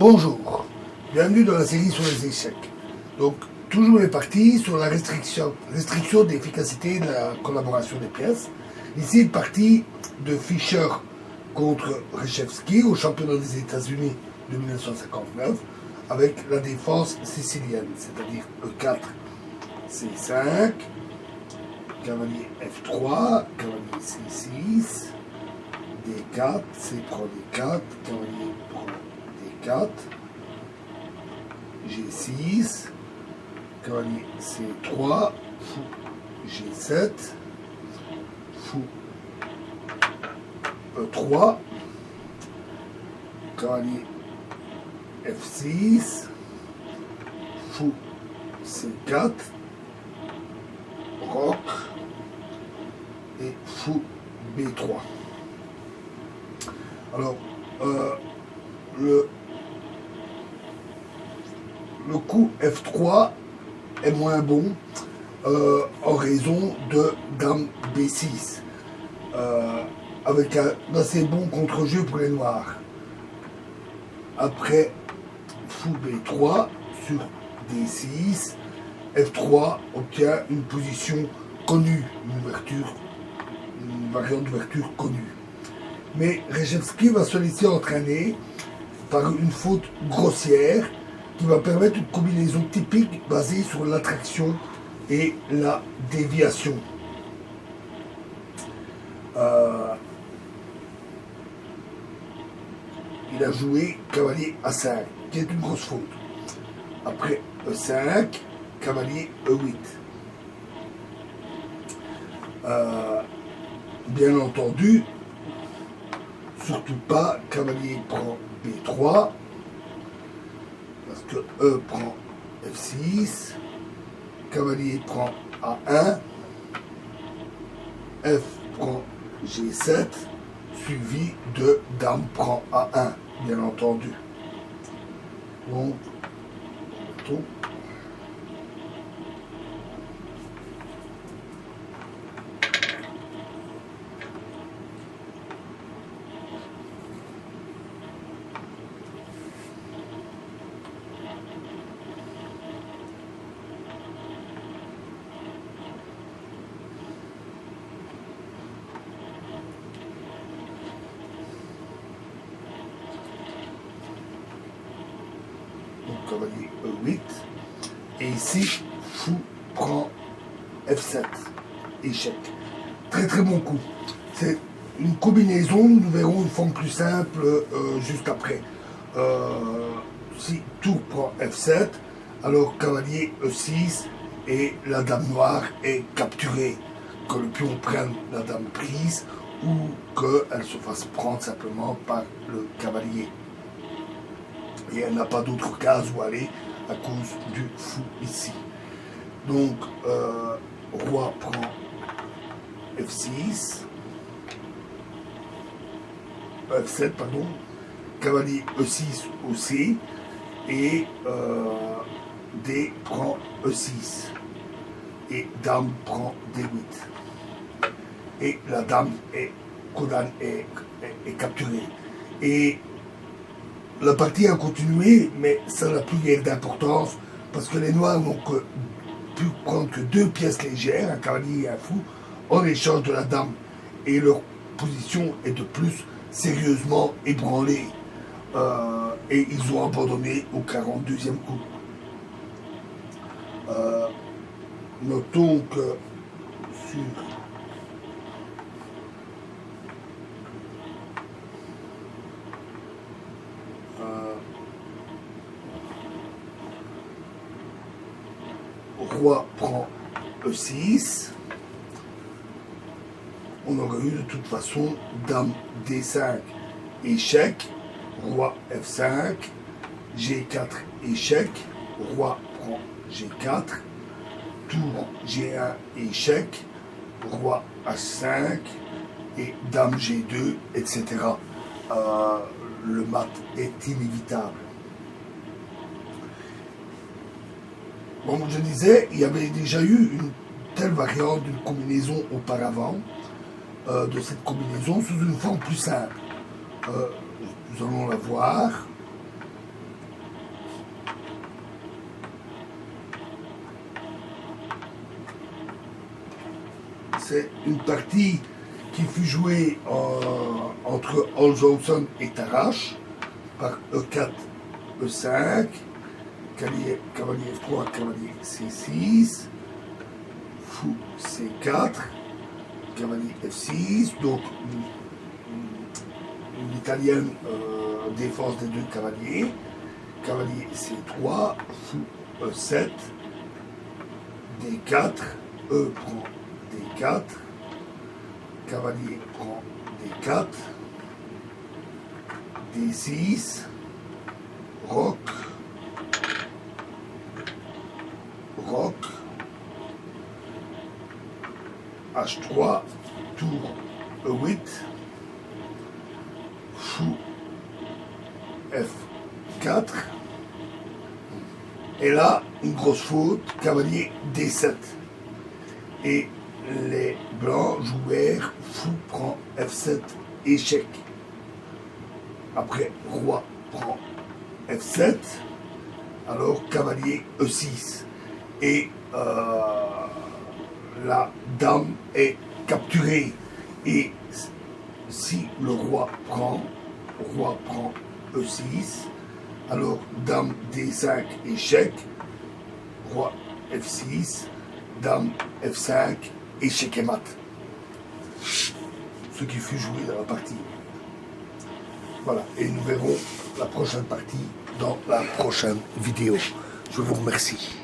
Bonjour, bienvenue dans la série sur les échecs. Donc, toujours les parties sur la restriction d'efficacité de la collaboration des pièces. Ici, une partie de Fischer contre Reshevsky au championnat des États-Unis de 1959 avec la défense sicilienne, c'est-à-dire E4, C5, cavalier F3, cavalier C6, D4, C prend D4, cavalier prend D4, G6, cavalier C3, fou G7, fou E3, cavalier F6, fou C4, roc et fou B3. Alors, le coup F3 est moins bon en raison de dame B6, avec un assez bon contre-jeu pour les noirs. Après fou B3 sur D6, F3 obtient une position connue, une variante d'ouverture connue. Mais Reshevsky va se laisser entraîner par une faute grossière qui va permettre une combinaison typique basée sur l'attraction et la déviation. Il a joué cavalier A5, qui est une grosse faute. Après E5, cavalier E8. Bien entendu, surtout pas cavalier prend B3, parce que E prend F6, cavalier prend A1, F prend G7, suivi de dame prend A1, bien entendu. Donc, tout. Cavalier E8, et ici, fou prend F7, échec. Très très bon coup. C'est une combinaison, nous verrons une forme plus simple juste après. Si tour prend F7, alors cavalier E6 et la dame noire est capturée. Que le pion prenne la dame prise ou qu'elle se fasse prendre simplement par le cavalier. Et elle n'a pas d'autre case où aller à cause du fou ici. Donc, roi prend F6, F7, pardon, cavalier E6 au C, et D prend E6, et dame prend D8. Et la dame est capturée. Et la partie a continué, mais ça n'a plus guère d'importance, parce que les noirs n'ont pu prendre que 2 pièces légères, un cavalier et un fou, en échange de la dame. Et leur position est de plus sérieusement ébranlée. Et ils ont abandonné au 42e coup. Notons que sur roi prend E6, on aurait eu de toute façon dame D5 échec, roi F5, G4 échec, roi prend G4, tour G1 échec, roi H5 et dame G2, etc. Le mat est inévitable. Comme je disais, il y avait déjà eu une telle variante d'une combinaison auparavant, de cette combinaison sous une forme plus simple. Nous allons la voir. c'est une partie qui fut jouée entre Olshausen et Tarrasch par E4, E5, cavalier F3, cavalier C6, fou C4, cavalier F6, donc l'Italienne défense des deux cavaliers, cavalier C3, fou E7, D4, E prend D4, cavalier prend D4, D6, roc, H3, tour E8, fou F4, et là, une grosse faute, cavalier D7. Et les blancs jouèrent fou prend F7, échec. Après, roi prend F7, alors cavalier E6. Et la dame est capturée. Et si le roi prend E6, alors dame D5, échec, roi F6, dame F5, échec et mat. Ce qui fut joué dans la partie. Voilà, et nous verrons la prochaine partie dans la prochaine vidéo. Je vous remercie.